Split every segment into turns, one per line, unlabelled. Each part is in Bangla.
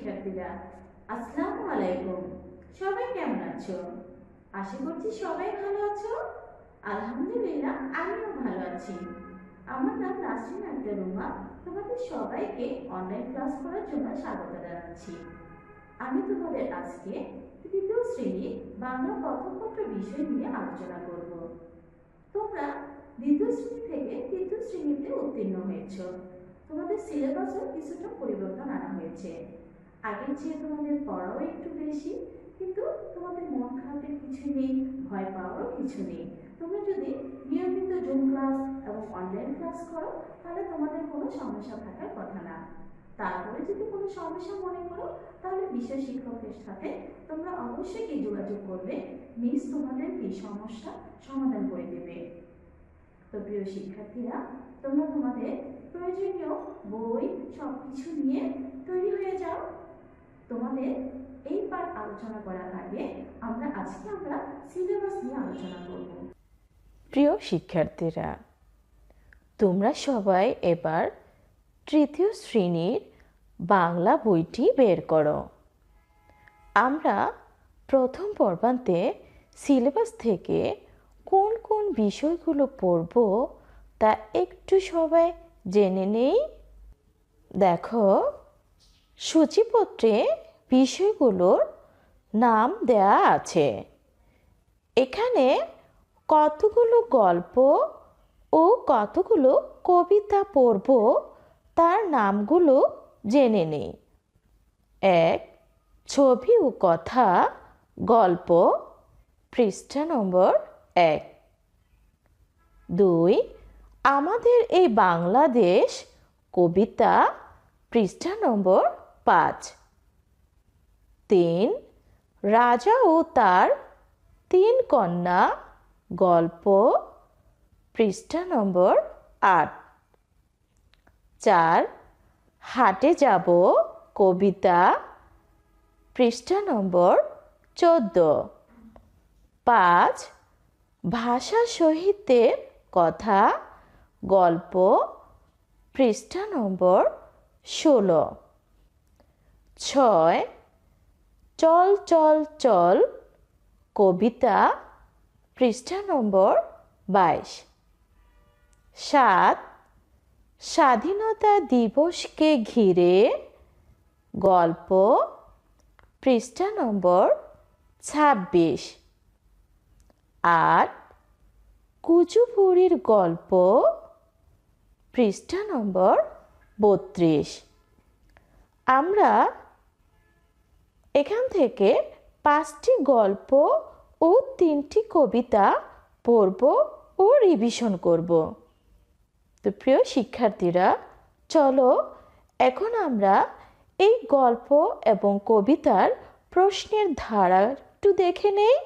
শিক্ষার্থীরা, আসসালামু আলাইকুম। সবাই কেমন আছো? আশা করছি সবাই ভালো আছো। আলহামদুলিল্লাহ, আমিও ভালো আছি। আমার নাম নাসরিন আক্তার রুমা। তোমাদের সবাইকে অনলাইন ক্লাস করার জন্য স্বাগত জানাচ্ছি। আমি তোমাদের আজকে তৃতীয় শ্রেণীর বাংলা প্রথমপত্র বিষয় নিয়ে আলোচনা করব। তোমরা দ্বিতীয় শ্রেণী থেকে তৃতীয় শ্রেণীতে উত্তীর্ণ হয়েছ। তোমাদের সিলেবাসও কিছুটা পরিবর্তন আনা হয়েছে। আগের চেয়ে তোমাদের পড়াও একটু বেশি, কিন্তু তোমাদের মন খারাপের কিছু নেই, ভয় পাওয়ারও কিছু নেই। তোমরা যদি নিয়মিত জুম ক্লাস এবং অনলাইন ক্লাস করো, তাহলে তোমাদের কোনো সমস্যা থাকার কথা না। তারপরে যদি কোনো সমস্যা মনে করো, তাহলে বিষয় শিক্ষকের সাথে তোমরা অবশ্যই কি যোগাযোগ করবে, মিস তোমাদের কি সমস্যা সমাধান করে দেবে। তো প্রিয় শিক্ষার্থীরা, তোমরা তোমাদের প্রয়োজনীয় বই সবকিছু নিয়ে তৈরি হয়ে যাও। তোমাদের এই পাঠ আলোচনা করার আগে আমরা সিলেবাস নিয়ে আলোচনা করব।
প্রিয় শিক্ষার্থীরা, তোমরা সবাই এবার তৃতীয় শ্রেণীর বাংলা বইটি বের করো। আমরা প্রথম পর্বান্তে সিলেবাস থেকে কোন কোন বিষয়গুলো পড়ব তা একটু সবাই জেনে নেই। দেখো, সূচিপত্রে বিষয়গুলোর নাম দেয়া আছে। এখানে কতগুলো গল্প ও কতগুলো কবিতা পড়ব তার নামগুলো জেনে নেই। 1. ছবি ও কথা গল্প, পৃষ্ঠা নম্বর 1। 2. আমাদের এই বাংলাদেশ কবিতা, পৃষ্ঠা নম্বর 5। 3. রাজা ও তার 3 কন্যা গল্প, পৃষ্ঠা নম্বর 8। 4. হাটে যাব কবিতা, পৃষ্ঠা নম্বর 14। 5. ভাষা শহীদের কথা গল্প, পৃষ্ঠা নম্বর 16। 6. চল চল চল কবিতা, পৃষ্ঠা নম্বর 22। 7. স্বাধীনতা দিবসকে ঘিরে গল্প, পৃষ্ঠা নম্বর 26। 8. কুচুপুড়ির গল্প, পৃষ্ঠা নম্বর 32। আমরা এখান থেকে 5টি গল্প ও 3টি কবিতা পড়ব ও রিভিশন করব। তো প্রিয় শিক্ষার্থীরা, চলো এখন আমরা এই গল্প এবং কবিতার প্রশ্নের ধারা একটু দেখে নেই।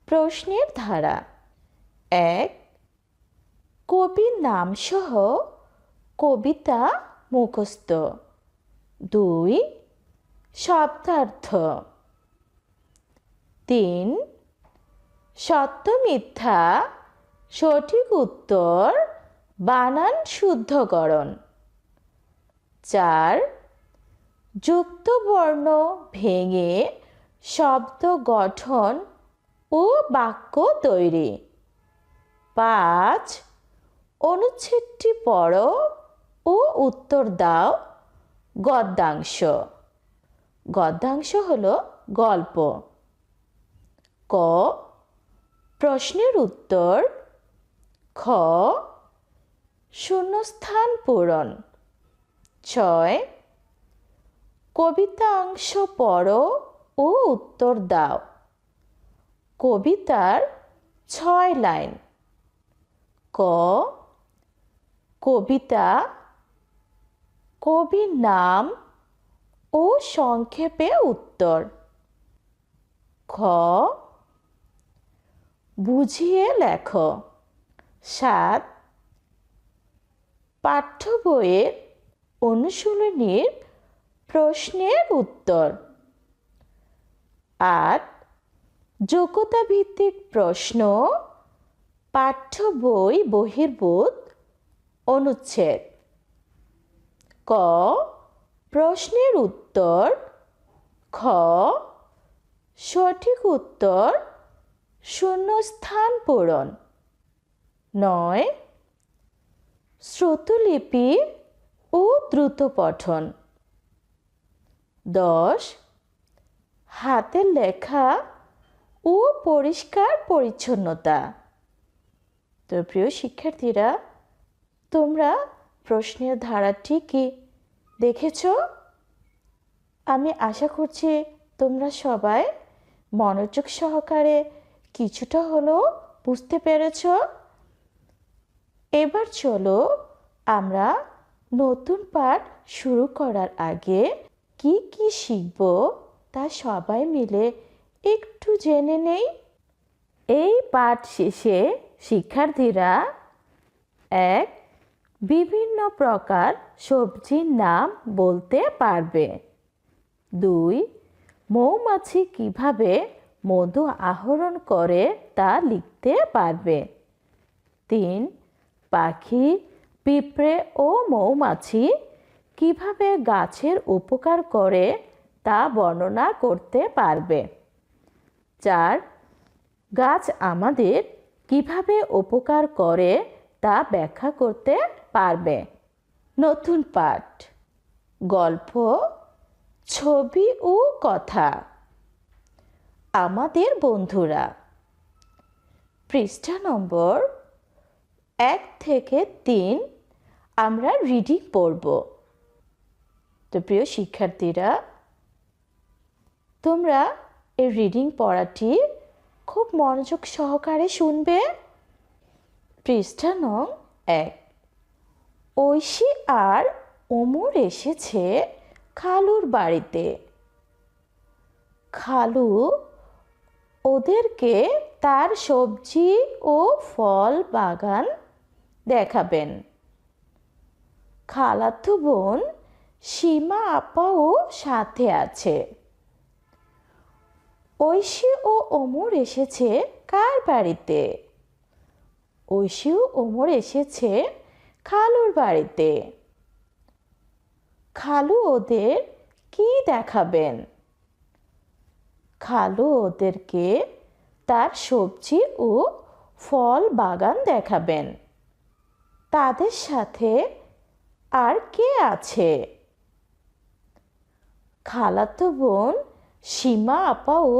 প্রশ্নের ধারা: 1. কবির নাম সহ কবিতা মুখস্থ। 2. শব্দার্থ। 3. সত্য মিথ্যা সঠিক উত্তর বানান শুদ্ধকরণ। 4. যুক্ত বর্ণ ভেঙে শব্দ গঠন ও বাক্য তৈরি। 5. অনুচ্ছেদটি পড়ো ও উত্তর দাও গদ্যাংশ। গদ্যাংশ হলো গল্প। ক. প্রশ্নের উত্তর। খ. শূন্যস্থান পূরণ। 6. কবিতা অংশ পড়ো ও উত্তর দাও। কবিতার 6 লাইন। ক. কবিতা, কবির নাম ও সংক্ষেপে উত্তর। খ. বুঝিয়ে লেখো। 7. পাঠ্য বইয়ের অনুশীলনীর প্রশ্নের উত্তর। 8. যোগ্যতা ভিত্তিক প্রশ্ন, পাঠ্য বই বহির্ভূত অনুচ্ছেদ। ক. প্রশ্নের উত্তর খ, সঠিক উত্তর শূন্যস্থান পূরণ। 9, শ্রুতলিপি ও দ্রুত পঠন। 10, হাতের লেখা ও পরিষ্কার পরিচ্ছন্নতা। তো প্রিয় শিক্ষার্থীরা, তোমরা প্রশ্নের ধারাটি কি দেখেছ? আমি আশা করছি তোমরা সবাই মনোযোগ সহকারে কিছুটা হলেও বুঝতে পেরেছ। এবার চলো আমরা নতুন পাঠ শুরু করার আগে কি কি শিখব তা সবাই মিলে একটু জেনে নেই। এই পাঠ শেষে শিক্ষার্থীরা 1, বিভিন্ন প্রকার সবজির নাম বলতে পারবে। 2, মৌমাছি কিভাবে মধু আহরণ করে তা লিখতে পারবে। 3, পাখি, পিঁপড়ে ও মৌমাছি কিভাবে গাছের উপকার করে তা বর্ণনা করতে পারবে। 4, গাছ আমাদের কিভাবে উপকার করে তা ব্যাখ্যা করতে পারবে। নতুন পাঠ, গল্প, ছবি ও কথা। আমাদের বন্ধুরা, পৃষ্ঠা নম্বর 1 থেকে 3 আমরা রিডিং পড়ব। তো প্রিয় শিক্ষার্থীরা, তোমরা এই রিডিং পড়াটি খুব মনোযোগ সহকারে শুনবে। পৃষ্ঠা নং 1, ঐশী আর ওমর এসেছে খালুর বাড়িতে। খালু ওদেরকে তার সবজি ও ফল বাগান দেখাবেন। খালাতো বোন সীমা আপাও সাথে আছে। ঐশী ও ওমর এসেছে কার বাড়িতে? ঐশী ও ওমর এসেছে খালুর বাড়িতে। খালু ওদের কি দেখাবেন? খালু ওদেরকে তার সবজি ও ফল বাগান দেখাবেন। তাদের সাথে আর কে আছে? খালাতো বোন সীমা আপাও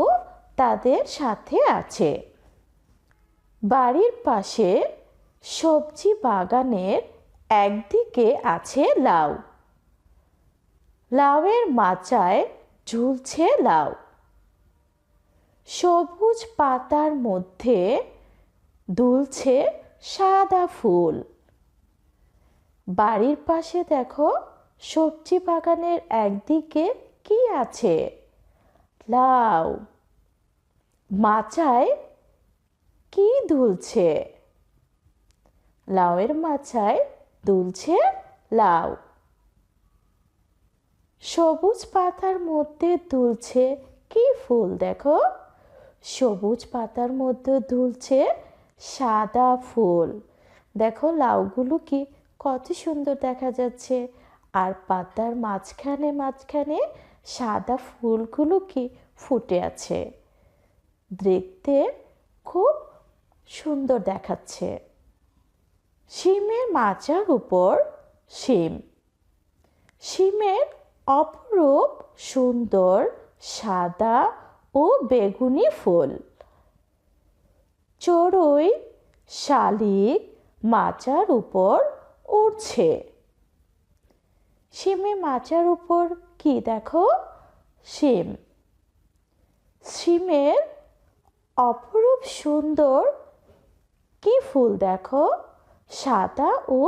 তাদের সাথে আছে। বাড়ির পাশে সবজি বাগানের একদিকে আছে লাউ। লাউয়ের মাচায় ঝুলছে লাউ। সবুজ পাতার মধ্যে দুলছে সাদা ফুল। বাড়ির পাশে দেখো, সবজি বাগানের একদিকে কি আছে? লাউ। মাচায় কি দুলছে? লাউয়ের মাচায় দুলছে লাউ। সবুজ পাতার মধ্যে দুলছে কি ফুল? দেখো, সবুজ পাতার মধ্যে দুলছে সাদা ফুল। দেখো লাউগুলো কি কত সুন্দর দেখা যাচ্ছে, আর পাতার মাঝখানে মাঝখানে সাদা ফুলগুলো কি ফুটে আছে। দেখতে খুব সুন্দর দেখাচ্ছে। শিমের মাচার উপর শিম। শিমের অপরূপ সুন্দর সাদা ও বেগুনি ফুল। চড়ুই শালিক মাচার উপর উড়ছে। শিমের মাচার উপর কি দেখো? শিম। শিমের অপরূপ সুন্দর কি ফুল দেখো? সাদা ও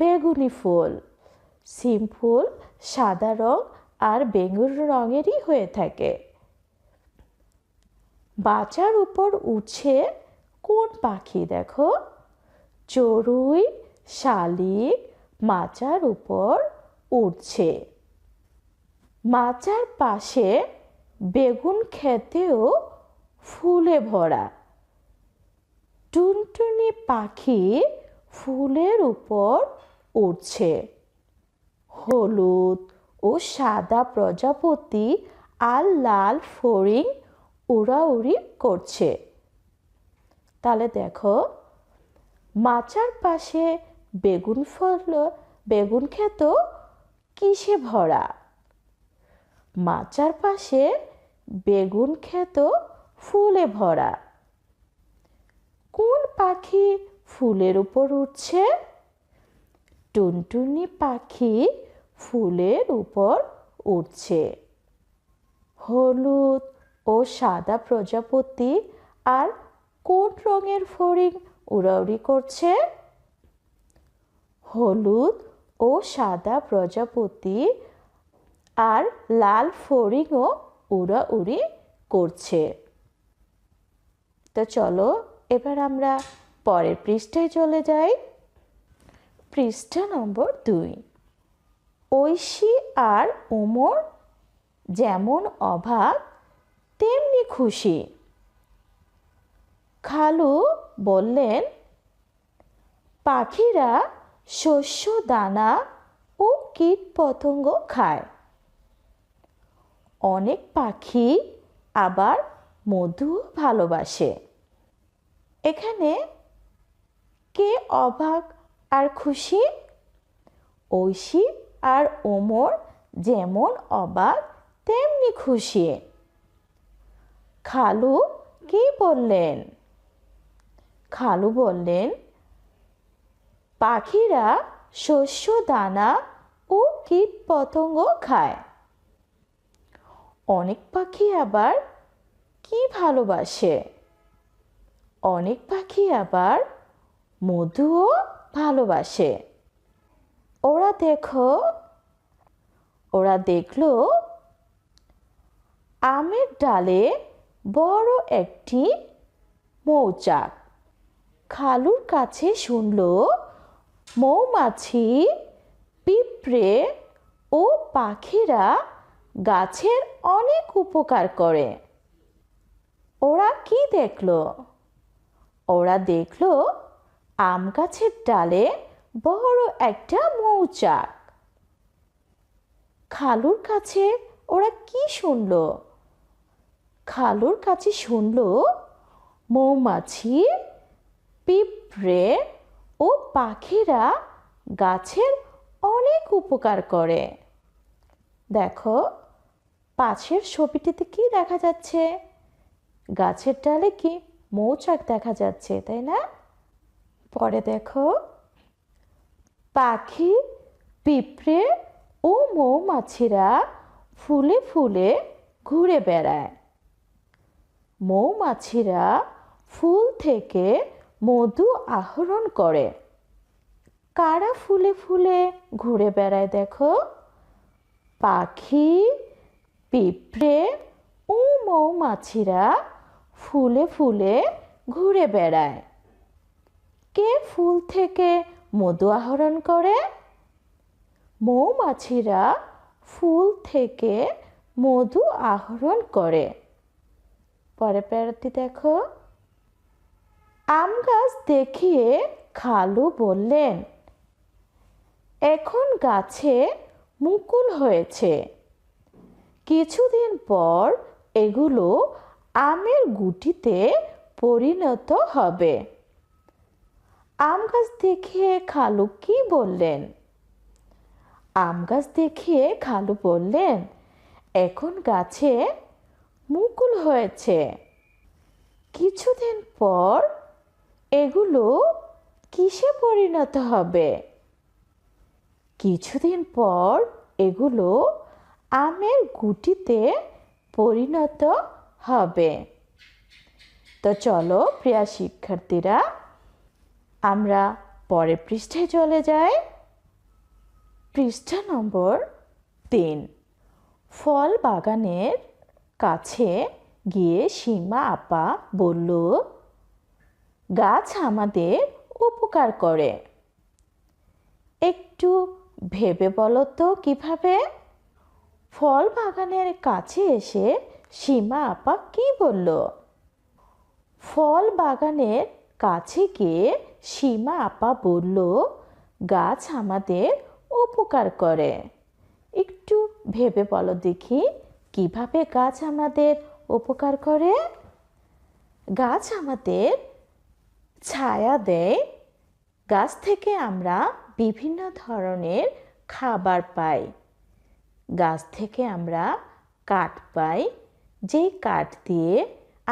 বেগুনি ফুল। শিম ফুল সাদা রং আর বেগুনি রঙেরই হয়ে থাকে। মাচার উপর উঠছে কোন পাখি দেখো? চড়ুই শালিক মাচার উপর উঠছে। মাচার পাশে বেগুন ক্ষেতেও ফুলে ভরা। টুনটুনি পাখি ফুলের উপর উঠছে। হলুদ ও সাদা প্রজাপতি আর লাল ফড়িং উড়াউড়ি করছে। তাহলে দেখো, মাচার পাশে বেগুন ক্ষেত কিসে ভরা? মাচার পাশে বেগুন ক্ষেত ফুলে ভরা। কোন পাখি ফুলের উপর উঠছে? টুনটুনি পাখি ফুলের উপর উঠছে। হলুদ ও সাদা প্রজাপতি আর কোন রঙের ফড়িং উড়াউড়ি করছে? হলুদ ও সাদা প্রজাপতি আর লাল ফড়িংও উড়াউড়ি করছে। তো চলো এবার আমরা পরের পৃষ্ঠায় চলে যাই। পৃষ্ঠা নম্বর 2। ঐশী আর ওমর যেমন অবাক তেমনি খুশি। খালু বললেন, পাখিরা শস্য দানা ও কীট পতঙ্গ খায়। অনেক পাখি আবার মধু ভালোবাসে। এখানে কে অবাক আর খুশি? ঐশী আর ওমর যেমন অবাক তেমনি খুশি। খালু কি বললেন? খালু বললেন, পাখিরা শস্য দানা ও কীট পতঙ্গ খায়। অনেক পাখি আবার কি ভালোবাসে? অনেক পাখি আবার মধুও ভালোবাসে। ওরা দেখলো আমের ডালে বড় একটি মৌচাক। খালুর কাছে শুনলো মৌমাছি, পিঁপড়ে ও পাখিরা গাছের অনেক উপকার করে। ওরা কি দেখলো? ওরা দেখলো আম গাছের ডালে বড় একটা মৌচাক। খালুর কাছে ওরা কি শুনলো? খালুর কাছে শুনলো মৌমাছি, পিঁপড়ে ও পাখিরা গাছের অনেক উপকার করে। দেখো পাশের ছবিটিতে কি দেখা যাচ্ছে? গাছের ডালে কি মৌচাক দেখা যাচ্ছে, তাই না? পরে দেখো, পাখি, পিঁপড়ে ও মৌমাছিরা ফুলে ফুলে ঘুরে বেড়ায়। মৌমাছিরা ফুল থেকে মধু আহরণ করে। কারা ফুলে ফুলে ঘুরে বেড়ায় দেখো? পাখি, পিঁপড়ে ও মৌমাছিরা ফুলে ফুলে ঘুরে বেড়ায়। কে ফুল থেকে মধু আহরণ করে? মৌমাছিরা ফুল থেকে মধু আহরণ করে। পরের প্যারাটি দেখো। আম গাছ দেখিয়ে খালু বললেন, এখন গাছে মুকুল হয়েছে। কিছুদিন পর এগুলো আমের গুটিতে পরিণত হবে। আম গাছ দেখিয়ে খালু কি বললেন? আম গাছ দেখিয়ে খালু বললেন, এখন গাছে মুকুল হয়েছে। কিছুদিন পর এগুলো কিসে পরিণত হবে? কিছুদিন পর এগুলো আমের গুটিতে পরিণত হবে। তো চলো প্রিয় শিক্ষার্থীরা, আমরা পরের পৃষ্ঠায় চলে যাই। পৃষ্ঠা নম্বর 3। ফল বাগানের কাছে গিয়ে সীমা আপা বলল, গাছ আমাদের উপকার করে। একটু ভেবে বলো তো কিভাবে? ফল বাগানের কাছে এসে সীমা আপা কি বলল? ফল বাগানের কাছে গিয়ে সীমা আপা বলল, গাছ আমাদের উপকার করে। একটু ভেবে বলো দেখি কিভাবে গাছ আমাদের উপকার করে। গাছ আমাদের ছায়া দেয়। গাছ থেকে আমরা বিভিন্ন ধরনের খাবার পাই। গাছ থেকে আমরা কাঠ পাই, যেই কাঠ দিয়ে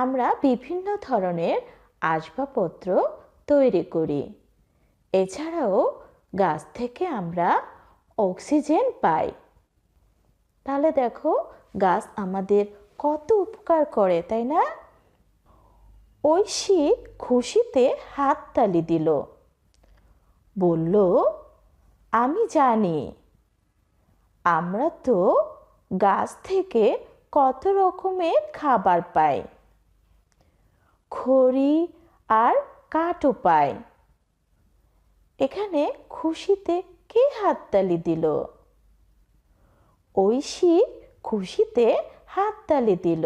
আমরা বিভিন্ন ধরনের আসবাবপত্র তৈরি করি। এছাড়াও গাছ থেকে আমরা অক্সিজেন পাই। তাহলে দেখো গাছ আমাদের কত উপকার করে, তাই না? ঐশী খুশিতে হাততালি দিল, বলল, আমি জানি, আমরা তো গাছ থেকে কত রকমের খাবার পাই, খড়ি আর কাঠও পাই। এখানে খুশিতে কে হাততালি দিল? ঐশী খুশিতে হাততালি দিল,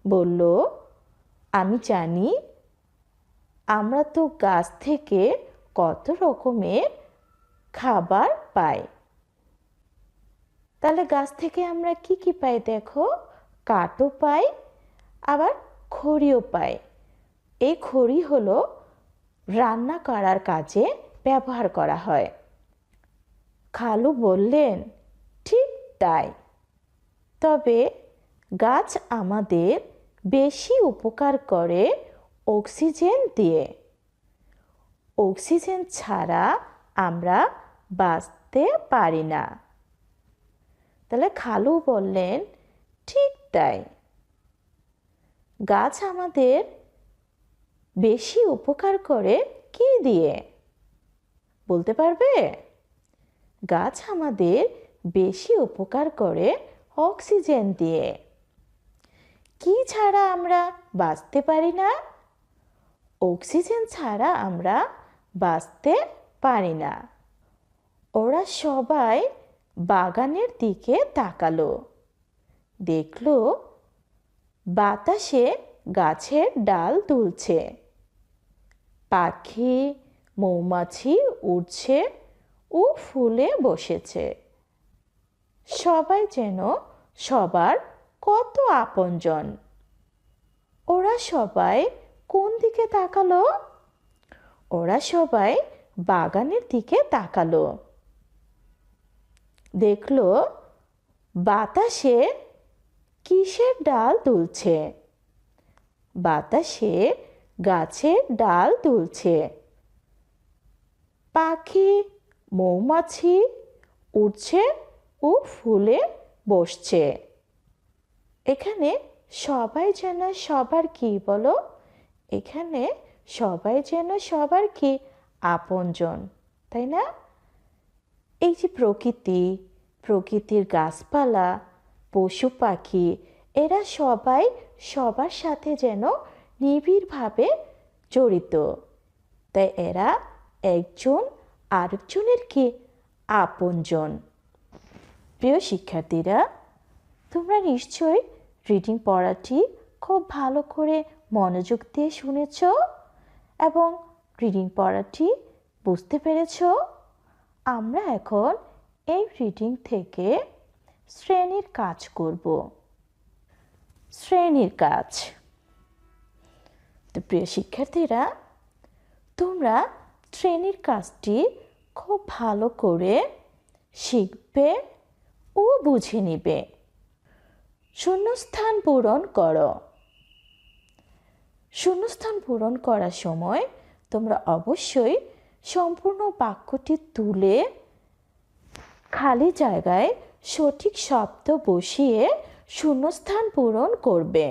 বলল, আমি জানি, আমরা তো গাছ থেকে কত রকমের খাবার পাই। তাহলে গাছ থেকে আমরা কি কি পাই দেখো? কাঠও পাই, আবার খড়িও পাই। এই খড়ি হলো রান্না করার কাজে ব্যবহার করা হয়। খালু বললেন, ঠিক তাই, তবে গাছ আমাদের বেশি উপকার করে অক্সিজেন দিয়ে। অক্সিজেন ছাড়া আমরা বাঁচতে পারি না। তাহলে খালু বললেন, ঠিক তাই, গাছ আমাদের বেশি উপকার করে কি দিয়ে? বলতে পারবে? গাছ আমাদের বেশি উপকার করে অক্সিজেন দিয়ে। কি ছাড়া আমরা বাঁচতে পারি না? অক্সিজেন ছাড়া আমরা বাঁচতে পারি না। ওরা সবাই বাগানের দিকে তাকালো, দেখলো বাতাসে গাছের ডাল দুলছে, পাখি মৌমাছি উড়ছে ও ফুলে বসেছে। সবাই যেন সবার কত আপনজন। ওরা সবাই কোন দিকে তাকালো? ওরা সবাই বাগানের দিকে তাকালো, দেখলো বাতাসে কিসের ডাল দুলছে? বাতাসে গাছের ডাল দুলছে, পাখি মৌমাছি উড়ছে ও ফুলে বসছে। এখানে সবাই যেন সবার কি বলো? এখানে সবাই যেন সবার কি আপনজন, তাই না? এই যে প্রকৃতি, প্রকৃতির গাছপালা, পশু পাখি, এরা সবাই সবার সাথে যেন নিবিড়ভাবে জড়িত। তাই এরা একজন আরেকজনের কি আপনজন। প্রিয় শিক্ষার্থীরা, তোমরা নিশ্চয়ই রিডিং পড়াটি খুব ভালো করে মনোযোগ দিয়ে শুনেছ এবং রিডিং পড়াটি বুঝতে পেরেছ। আমরা এখন এই রিডিং থেকে শ্রেণীর কাজ করব। শ্রেণীর কাজ। তো প্রিয় শিক্ষার্থীরা, তোমরা শ্রেণীর কাজটি খুব ভালো করে শিখবে ও বুঝে নিবে। শূন্যস্থান পূরণ করো। শূন্যস্থান পূরণ করার সময় তোমরা অবশ্যই সম্পূর্ণ বাক্যটি তুলে খালি জায়গায় সঠিক শব্দ বসিয়ে শূন্যস্থান পূরণ করবে।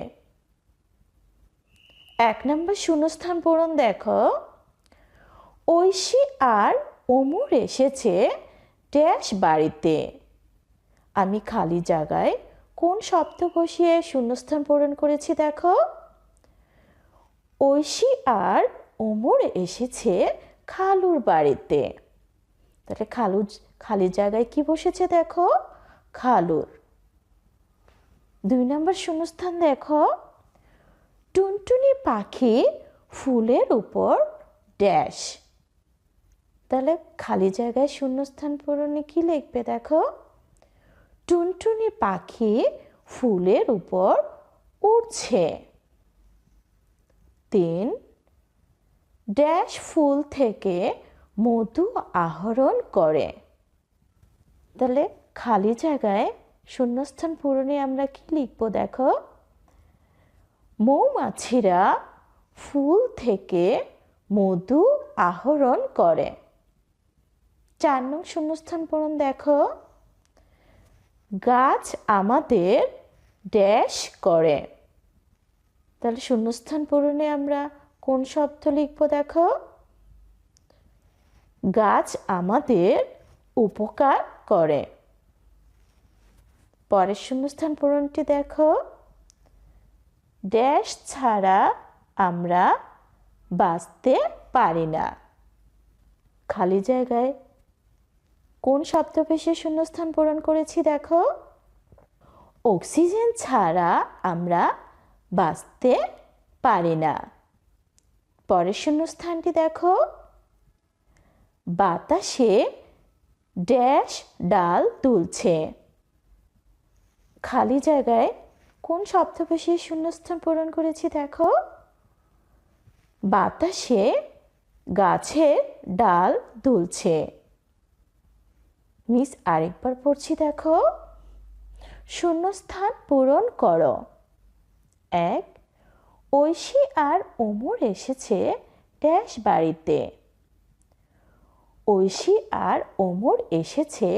1 নম্বর শূন্যস্থান পূরণ দেখো। ঐশী আর অমর এসেছে ড্যাশ বাড়িতে। আমি খালি জায়গায় কোন শব্দ বসিয়ে শূন্যস্থান পূরণ করেছি দেখো। ঐশী আর অমর এসেছে খালুর বাড়িতে। তাহলে খালি জায়গায় কি বসেছে দেখো? খালুর। 2 নম্বর শূন্যস্থান দেখো। টুনটুনি পাখি ফুলের উপর ড্যাশ। তাহলে খালি জায়গায় শূন্যস্থান পূরণে কি লিখবে দেখো? টুনটুনি পাখি ফুলের উপর উড়ছে। 3 ড্যাশ ফুল থেকে মধু আহরণ করে। তাহলে খালি জায়গায় শূন্যস্থান পূরণে আমরা কি লিখবো দেখো? মৌমাছিরা ফুল থেকে মধু আহরণ করে। 4 নং শূন্যস্থান পূরণ দেখো, গাছ আমাদের ড্যাশ করে। তাহলে শূন্যস্থান পূরণে আমরা কোন শব্দ লিখবো দেখো? গাছ আমাদের উপকার করে। পরের শূন্যস্থান পূরণটি দেখো, ড্যাশ ছাড়া আমরা বাঁচতে পারি না। খালি জায়গায় কোন শব্দ পেশে শূন্যস্থান পূরণ করেছি দেখো? অক্সিজেন ছাড়া আমরা বাঁচতে পারি না। পরের শূন্যস্থানটি দেখো, বাতাসে ড্যাশ ডাল দুলছে। খালি জায়গায় কোন শব্দ পেশে শূন্যস্থান পূরণ করেছি দেখো? বাতাসে গাছের ডাল দুলছে। মিস আরেকবার পড়ছি দেখো, শূন্যস্থান পূরণ করো। 1 ঐশী আর ওমর এসেছে ড্যাশ বাড়িতে। ঐশী আর ওমর এসেছে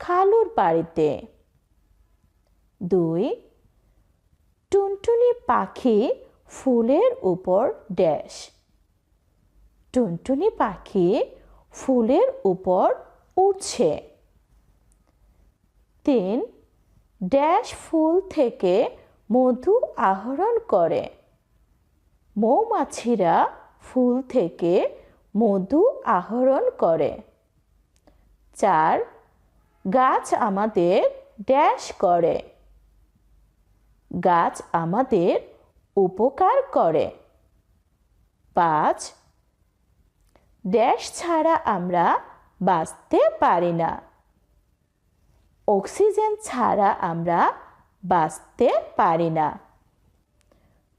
খালুর বাড়িতে। 2 টুনটুনি পাখি ফুলের উপর ড্যাশ। টুনটুনি পাখি ফুলের উপর উড়ছে। 3 ড্যাশ ফুল থেকে মধু আহরণ করে। মৌমাছিরা ফুল থেকে মধু আহরণ করে। 4 গাছ আমাদের ড্যাশ করে। গাছ আমাদের উপকার করে। 5 ড্যাশ ছাড়া আমরা বাঁচতে পারি না। অক্সিজেন ছাড়া আমরা বাঁচতে পারি না।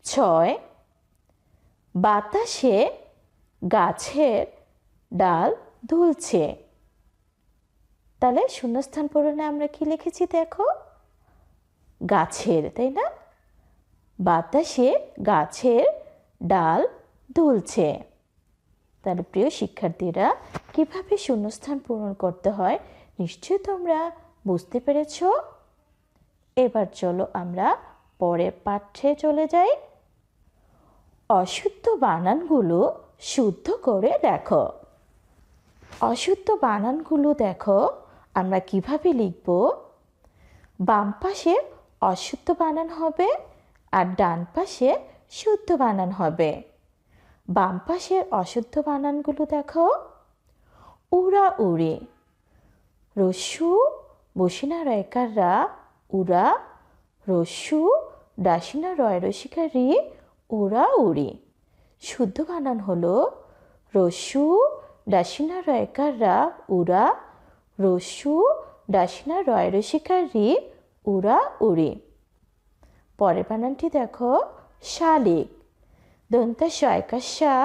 6 বাতাসে গাছের ডাল দুলছে। তাহলে শূন্যস্থান পূরণে আমরা কি লিখেছি দেখো? গাছের, তাই না? বাতাসে গাছের ডাল দুলছে। তাহলে প্রিয় শিক্ষার্থীরা, কিভাবে শূন্যস্থান পূরণ করতে হয় নিশ্চয়ই তোমরা বুঝতে পেরেছ। এবার চলো আমরা পরের পাঠ্যে চলে যাই। অশুদ্ধ বানানগুলো শুদ্ধ করে দেখো। অশুদ্ধ বানানগুলো দেখো আমরা কিভাবে লিখব? বাম পাশে অশুদ্ধ বানান হবে আর ডান পাশে শুদ্ধ বানান হবে। বাম পাশের অশুদ্ধ বানানগুলো দেখো, উড়া উড়ি, রস্যু বসিনা রয়কার রা উড়া, রস্যু ডাসিনা রয় রসিকা রি, উড়া উড়ি। শুদ্ধ বানান হলো রস্যু ডাসিনা রয়কার রা উড়া, রস্যু ডাসিনা রয় রসিকা রি, উড়া উড়ি। পরের বানানটি দেখো, শালিক, দন্তা শয়কা শা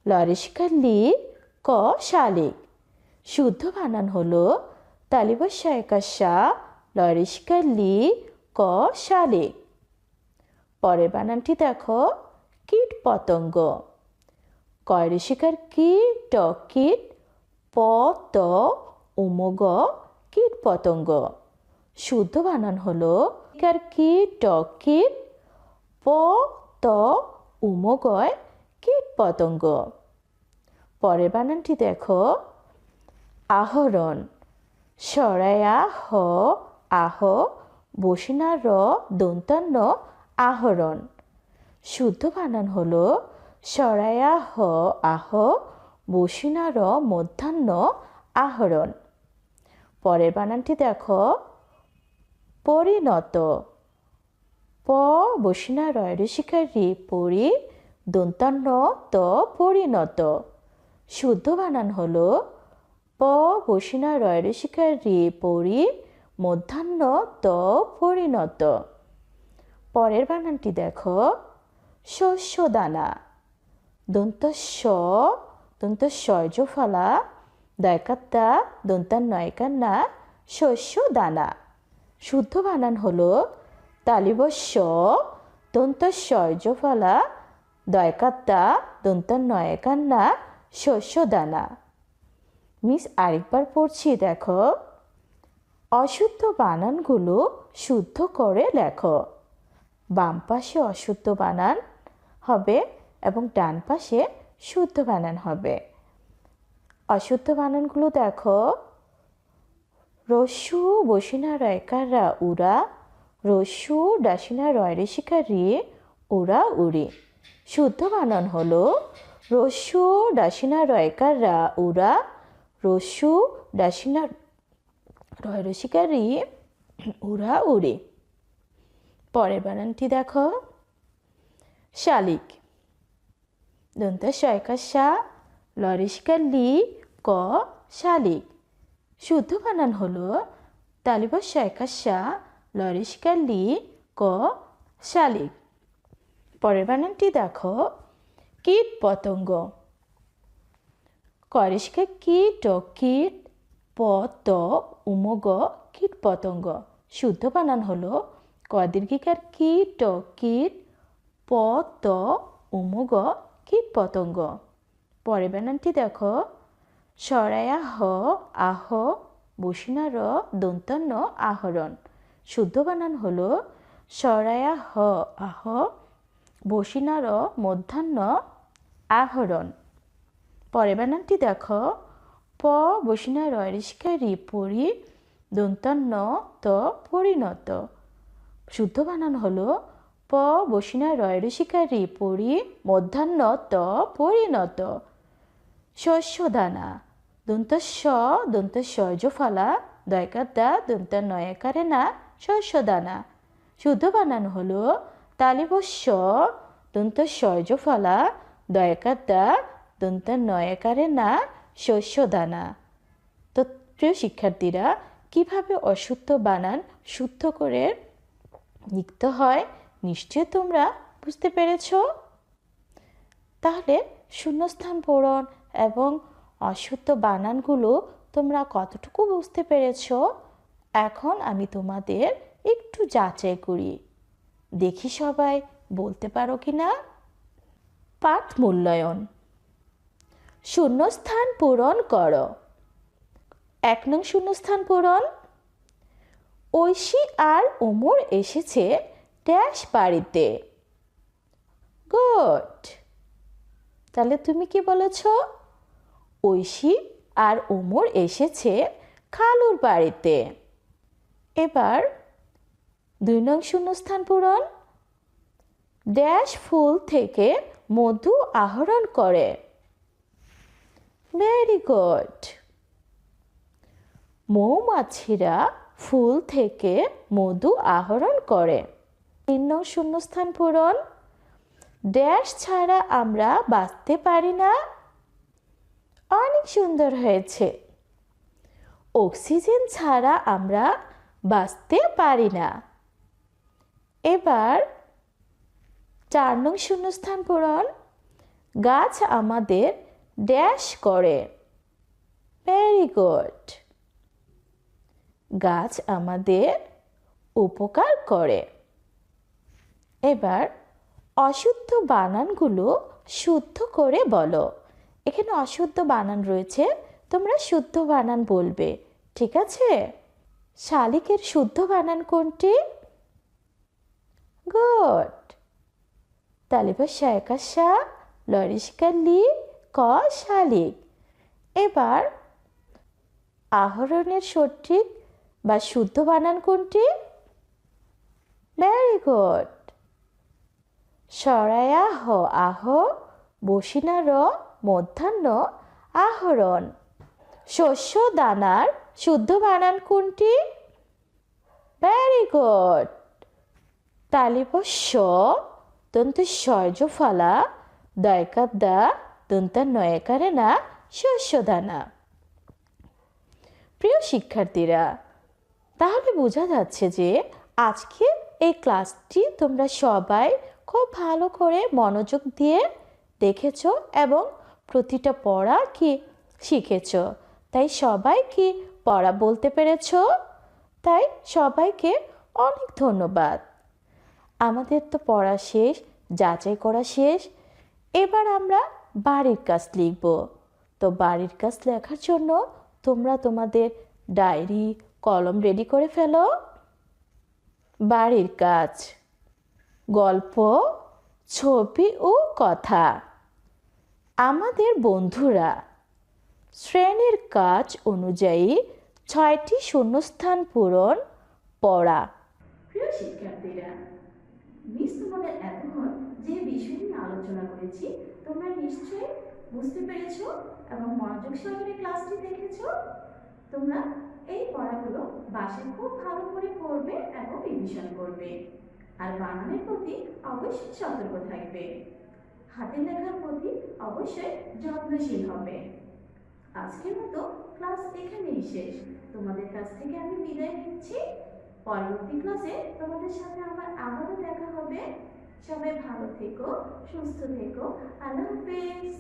লরিশিকা লি, ক শালিক। শুদ্ধ বানান হলো তালিব শয়কা শা লরিশিকা লি, ক শালিক। পরের বানানটি দেখো, কীট পতঙ্গ, কয় ঋষিকার কি, ট কীট, প ত উমগ কীট পতঙ্গ। শুদ্ধ বানান হলো কি, ট কীট, প ত উমগয় কীট পতঙ্গ। পরের বানানটি দেখো, আহরণ, সরায়া হ আহ বসিনা র দন্তান্ন আহরণ। শুদ্ধ বানান হলো সরায়া হ আহ বসিনা র মধ্যাহ্ন আহরণ। পরের বানানটি দেখো, পরিণত, প বসিনা রয় ঋষিকার রি, পরি দন্তান্ন ত পরিণত। শুদ্ধ বানান হলো প বসিনা রয় ঋষিকার রে পরি মধ্যাহ্ন ত পরিণত। পরের বানানটি দেখো, শস্য দানা। দন্ত স দন্ত শয় ফলা দয়কাত্তা দন্তার নয়কান্না শস্য দানা। শুদ্ধ বানান হলো তালিব স দন্ত শয় ফলা দয়কাত্তা দন্তার নয়কান্না শস্য দানা। মিস আরেকবার পড়ছি, দেখো। অশুদ্ধ বানানগুলো শুদ্ধ করে লেখো। বাম পাশে অশুদ্ধ বানান হবে এবং ডান পাশে শুদ্ধ বানান হবে। অশুদ্ধ বানানগুলো দেখো, রস্যু বসিনা রয়কাররা উরা, রস্যু ডাসিনা রয় ঋষিকা রি উরা উরি। শুদ্ধ বানান হলো রস্যু ডাসিনা রয়কাররা উরা, রস্যু ডাসিনা রয় ঋষিকা রি উরা উরি। পরের বানানটি দেখো, শালিক। দন্ত শয়কার সা লরিষ্কা লি ক শালিক। শুদ্ধ বানান হলো তালিব শয়কার সা লরিষ্কা লি ক শালিক। পরের বানানটি দেখো, কীট পতঙ্গ। করিষ্কা কীট কীট প ত উমগ কীট পতঙ্গ। শুদ্ধ বানান হলো কদীর্ঘিকার কীট কীট প ত উমগ কীট পতঙ্গ। পরের বানানটি দেখো, সরায়া হ আহ বসিনা র দন্তন্য আহরণ। শুদ্ধ বানান হলো সরায়া হ আহ বসিনা র মধ্যাহ্ন আহরণ। পরের বানানটি দেখো, প বসিনা রয় ঋষিকা রি পরি দন্তন্য ত পরিণত। শুদ্ধ বানান হলো প বসিনা রয় ঋষিকা রি পরি মধ্যাহ্ন ত পরিণত। শস্য দানা। দন্ত স দন্ত শয় ফালা দয়কাদ্দা দন্ত নয়কারে না শস্য দানা। শুদ্ধ বানান হলো তালিব স দন্ত শয় ফালা দয়কাদ্দা দন্ত নয়কারে না শস্য দানা। তো প্রিয় শিক্ষার্থীরা, কিভাবে অশুদ্ধ বানান শুদ্ধ করে লিখতে হয় নিশ্চয় তোমরা বুঝতে পেরেছ। তাহলে শূন্যস্থান পূরণ এবং অশুদ্ধ বানানগুলো তোমরা কতটুকু বুঝতে পেরেছ? এখন আমি তোমাদের একটু যাচাই করি, দেখি সবাই বলতে পারো কি না। পাঠ মূল্যায়ন। শূন্যস্থান পূরণ করো। 1 নং শূন্যস্থান পূরণ। ঐশী আর ওমর এসেছে ড্যাশ বাড়িতে। গুড। তাহলে তুমি কি বলেছ? ঐশী আর ওমর এসেছে খালুর বাড়িতে। এবার 2 নং শূন্যস্থান পূরণ। ড্যাশ ফুল থেকে মধু আহরণ করে। Very good. মৌমাছিরা ফুল থেকে মধু আহরণ করে। 3 নং শূন্যস্থান পূরণ। ড্যাশ ছাড়া আমরা বাঁচতে পারি না। অনেক সুন্দর হয়েছে। অক্সিজেন ছাড়া আমরা বাঁচতে পারি না। এবার 4 নং শূন্যস্থান পূরণ। গাছ আমাদের ড্যাশ করে। Very good. গাছ আমাদের উপকার করে। এবার অশুদ্ধ বানানগুলো শুদ্ধ করে বলো। এখানে অশুদ্ধ বানান রয়েছে, তোমরা শুদ্ধ বানান বলবে, ঠিক আছে? শালিকের শুদ্ধ বানান কোনটি? গুড। তালিবা শায়কাশা লরিষ্কা লি ক শালিক। এবার আহরণের সঠিক বা শুদ্ধ বানান কোনটি? Very good. সরায়া হ আহ বসিনা র মধ্যাহ্ন আহরণ। শস্য দানার শুদ্ধ বানান কোনটি? Very good. তালিব স দন্ত শয় ফালা দয়কাদ্দা দন্ত নয়কারে না শস্যদানা। প্রিয় শিক্ষার্থীরা, তাহলে বোঝা যাচ্ছে যে আজকে এই ক্লাসটি তোমরা সবাই খুব ভালো করে মনোযোগ দিয়ে দেখেছো এবং প্রতিটা পড়া কি শিখেছো। তাই সবাই কি পড়া বলতে পেরেছো? তাই সবাইকে অনেক ধন্যবাদ। আমাদের তো পড়া শেষ, যাচাই করা শেষ। এবার আমরা বাড়ির কাজ লিখব। তো বাড়ির কাজ লেখার জন্য তোমরা তোমাদের ডায়েরি কলম রেডি করে ফেলো। বাড়ির কাজ: গল্প, ছবি ও কথা। আমাদের বন্ধুরা শ্রেণীর কাজ অনুযায়ী 6টি শূন্যস্থান পূরণ পড়া।
প্রিয় শিক্ষার্থীরা, মিস তোমাদের এতক্ষণ যে বিষয় নিয়ে আলোচনা করেছি তোমরা নিশ্চয়ই বুঝতে পেরেছো এবং মনোযোগ সহকারে ক্লাসটি দেখেছো। তোমরা এই পড়াগুলো বাসায় খুব ভালো করে পড়বে এবং রিভিশন করবে। আর বানানের প্রতি অবশ্যই সতর্ক থাকবে। হাতের লেখার প্রতি অবশ্যই যত্নশীল হবে। আজকের মতো ক্লাস এখানেই শেষ। তোমাদের কাছ থেকে আমি বিদায় নিচ্ছি। পরবর্তী ক্লাসে তোমাদের সাথে আমার আবারও দেখা হবে। সবাই ভালো থেকো, সুস্থ থেকো। আল্লাহ হাফেজ।